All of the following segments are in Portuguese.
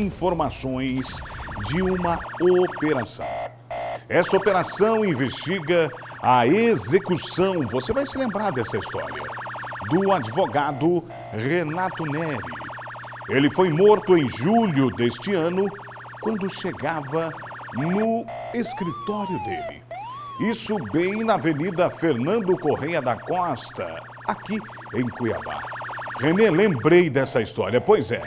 informações de uma operação. Essa operação investiga a execução, você vai se lembrar dessa história, do advogado Renato Neri. Ele foi morto em julho deste ano, quando chegava no escritório dele. Isso bem na Avenida Fernando Correia da Costa, aqui em Cuiabá. Renê, lembrei dessa história, pois é.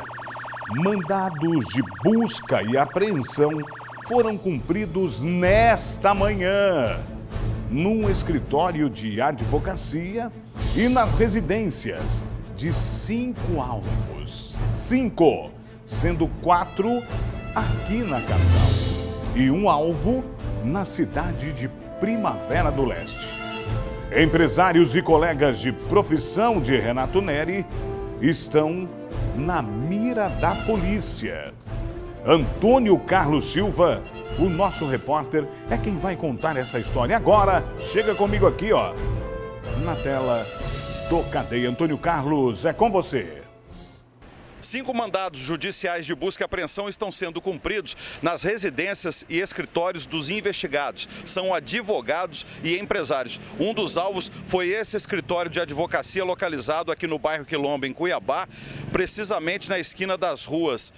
Mandados de busca e apreensão foram cumpridos nesta manhã, num escritório de advocacia e nas residências de 5 alvos. 5, sendo 4 aqui na capital e um alvo na cidade de Primavera do Leste. Empresários e colegas de profissão de Renato Neri estão na mira da polícia. Antônio Carlos Silva, o nosso repórter, é quem vai contar essa história. Agora, chega comigo aqui, ó, na tela do Cadeia. Antônio Carlos, é com você. 5 mandados judiciais de busca e apreensão estão sendo cumpridos nas residências e escritórios dos investigados. São advogados e empresários. Um dos alvos foi esse escritório de advocacia localizado aqui no bairro Quilombo, em Cuiabá, precisamente na esquina das ruas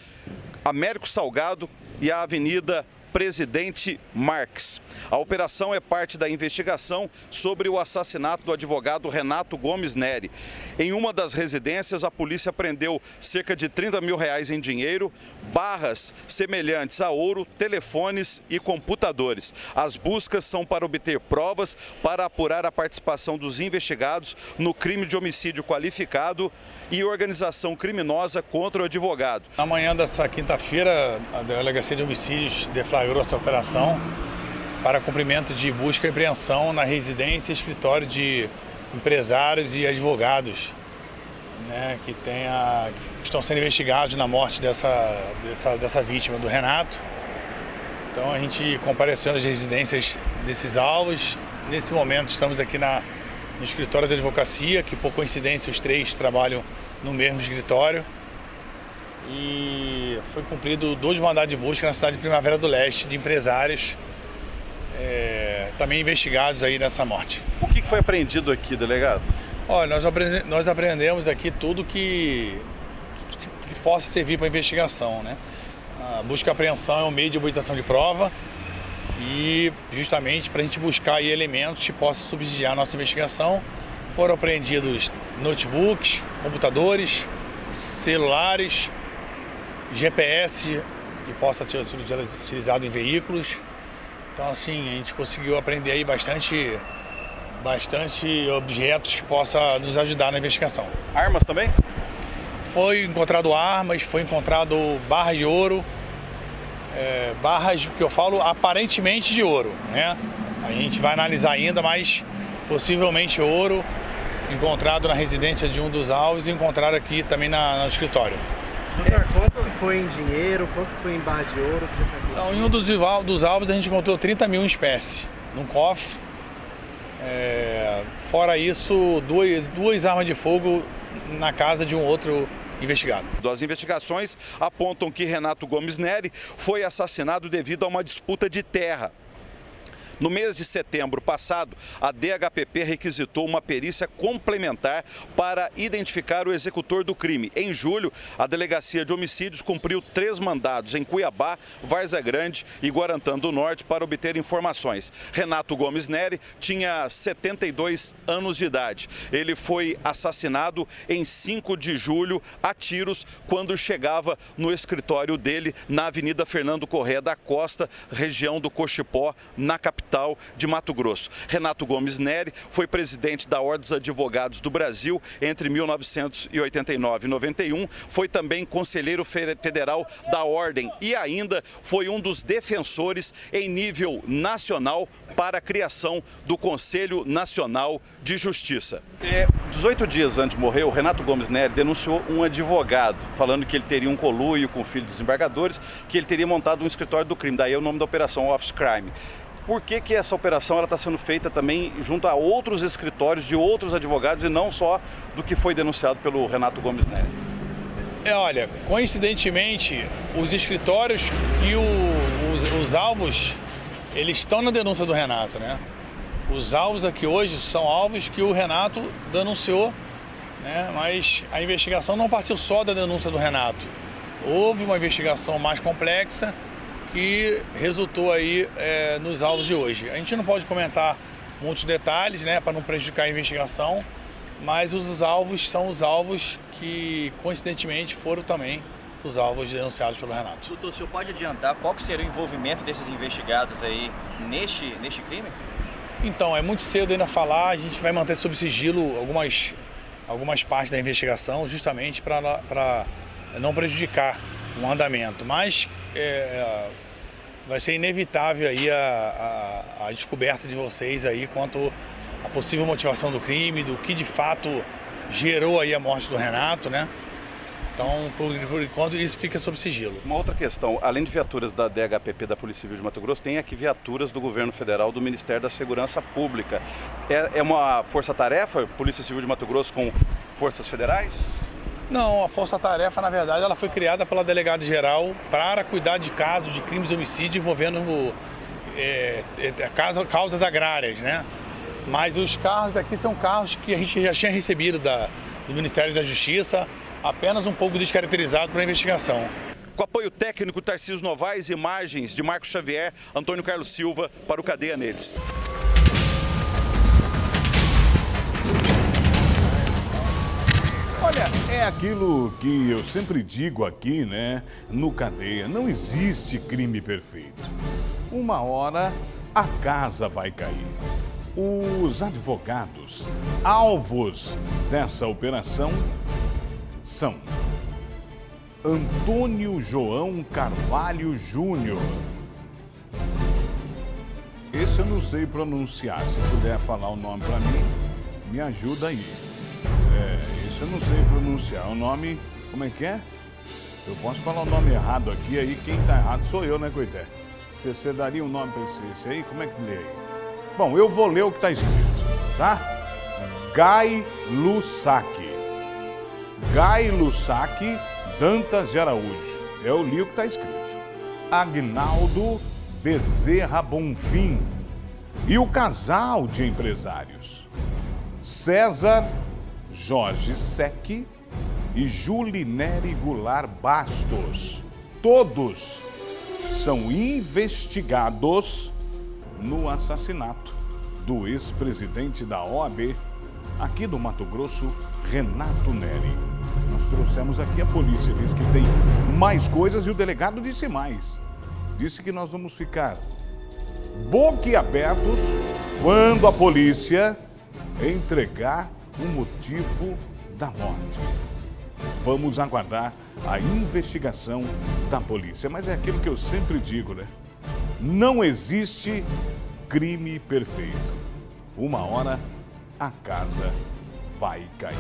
Américo Salgado e a Avenida Presidente Marques. A operação é parte da investigação sobre o assassinato do advogado Renato Gomes Neri. Em uma das residências, a polícia apreendeu cerca de R$30 mil em dinheiro, barras semelhantes a ouro, telefones e computadores. As buscas são para obter provas para apurar a participação dos investigados no crime de homicídio qualificado e organização criminosa contra o advogado. Na manhã dessa quinta-feira, a Delegacia de Homicídios deflagrou essa operação para cumprimento de busca e apreensão na residência e escritório de empresários e advogados, né, que estão sendo investigados na morte dessa vítima, do Renato. Então a gente compareceu nas residências desses alvos. Nesse momento estamos aqui no escritório de advocacia, que por coincidência os 3 trabalham no mesmo escritório. E foi cumprido 2 mandados de busca na cidade de Primavera do Leste de empresários também investigados aí nessa morte. O que foi apreendido aqui, delegado? Olha, nós apreendemos aqui tudo que possa servir para investigação, né? A busca e apreensão é um meio de obtenção de prova e justamente para a gente buscar aí elementos que possam subsidiar a nossa investigação. Foram apreendidos notebooks, computadores, celulares, GPS que possa ter sido utilizado em veículos. Então, assim, a gente conseguiu aprender aí bastante objetos que possa nos ajudar na investigação. Armas também? Foi encontrado armas, foi encontrado barras de ouro, barras que eu falo aparentemente de ouro, né? A gente vai analisar ainda, mas possivelmente ouro encontrado na residência de um dos alvos e encontrado aqui também no escritório. Quanto foi em dinheiro, quanto foi em barra de ouro? Então, em um dos alvos a gente encontrou 30 mil em espécie, num cofre. Fora isso, duas armas de fogo na casa de um outro investigado. As investigações apontam que Renato Gomes Neri foi assassinado devido a uma disputa de terra. No mês de setembro passado, a DHPP requisitou uma perícia complementar para identificar o executor do crime. Em julho, a Delegacia de Homicídios cumpriu 3 mandados em Cuiabá, Várzea Grande e Guarantã do Norte para obter informações. Renato Gomes Neri tinha 72 anos de idade. Ele foi assassinado em 5 de julho a tiros quando chegava no escritório dele na Avenida Fernando Correia da Costa, região do Cochipó, na capital de Mato Grosso. Renato Gomes Neri foi presidente da Ordem dos Advogados do Brasil entre 1989 e 91, foi também conselheiro federal da Ordem e ainda foi um dos defensores em nível nacional para a criação do Conselho Nacional de Justiça. 18 dias antes de morrer, o Renato Gomes Neri denunciou um advogado, falando que ele teria um conluio com o filho dos desembargadores, que ele teria montado um escritório do crime, daí é o nome da operação Office Crime. Por que essa operação está sendo feita também junto a outros escritórios de outros advogados e não só do que foi denunciado pelo Renato Gomes Neri? Olha, coincidentemente, os escritórios e os alvos, eles estão na denúncia do Renato, né? Os alvos aqui hoje são alvos que o Renato denunciou, né? Mas a investigação não partiu só da denúncia do Renato. Houve uma investigação mais complexa que resultou aí nos alvos de hoje. A gente não pode comentar muitos detalhes, né, para não prejudicar a investigação, mas os alvos são os alvos que, coincidentemente, foram também os alvos denunciados pelo Renato. Doutor, o senhor pode adiantar qual que seria o envolvimento desses investigados aí neste crime? Então, é muito cedo ainda falar, a gente vai manter sob sigilo algumas partes da investigação, justamente para não prejudicar o andamento, mas vai ser inevitável aí a descoberta de vocês aí quanto à possível motivação do crime, do que de fato gerou aí a morte do Renato, né? Então, por enquanto, isso fica sob sigilo. Uma outra questão, além de viaturas da DHPP da Polícia Civil de Mato Grosso, tem aqui viaturas do Governo Federal, do Ministério da Segurança Pública. É uma força-tarefa, Polícia Civil de Mato Grosso com forças federais? Não, a Força-Tarefa, na verdade, ela foi criada pela Delegada-Geral para cuidar de casos de crimes de homicídio envolvendo causas agrárias, né? Mas os carros aqui são carros que a gente já tinha recebido do Ministério da Justiça, apenas um pouco descaracterizado para a investigação. Com apoio técnico, Tarcísio Novaes, imagens de Marcos Xavier, Antônio Carlos Silva, para o Cadeia Neles. Olha, é aquilo que eu sempre digo aqui, né? No Cadeia, não existe crime perfeito. Uma hora a casa vai cair. Os advogados alvos dessa operação são Antônio João Carvalho Júnior. Esse eu não sei pronunciar. Se puder falar o nome para mim, me ajuda aí. Esse eu não sei pronunciar. O nome, como é que é? Eu posso falar o nome errado aqui, aí quem tá errado sou eu, né, Coité? Você daria um nome para esse aí? Como é que lê aí? Bom, eu vou ler o que está escrito, tá? Gai Lussac. Gai Lussac Dantas de Araújo. Eu li o que está escrito. Agnaldo Bezerra Bonfim. E o casal de empresários. César Jorge Sec e Julinere Goulart Bastos. Todos são investigados no assassinato do ex-presidente da OAB aqui do Mato Grosso, Renato Neri. Nós trouxemos aqui a polícia, disse que tem mais coisas e o delegado disse mais. Disse que nós vamos ficar boquiabertos quando a polícia entregar o motivo da morte. Vamos aguardar a investigação da polícia. Mas é aquilo que eu sempre digo, né? Não existe crime perfeito. Uma hora a casa vai cair.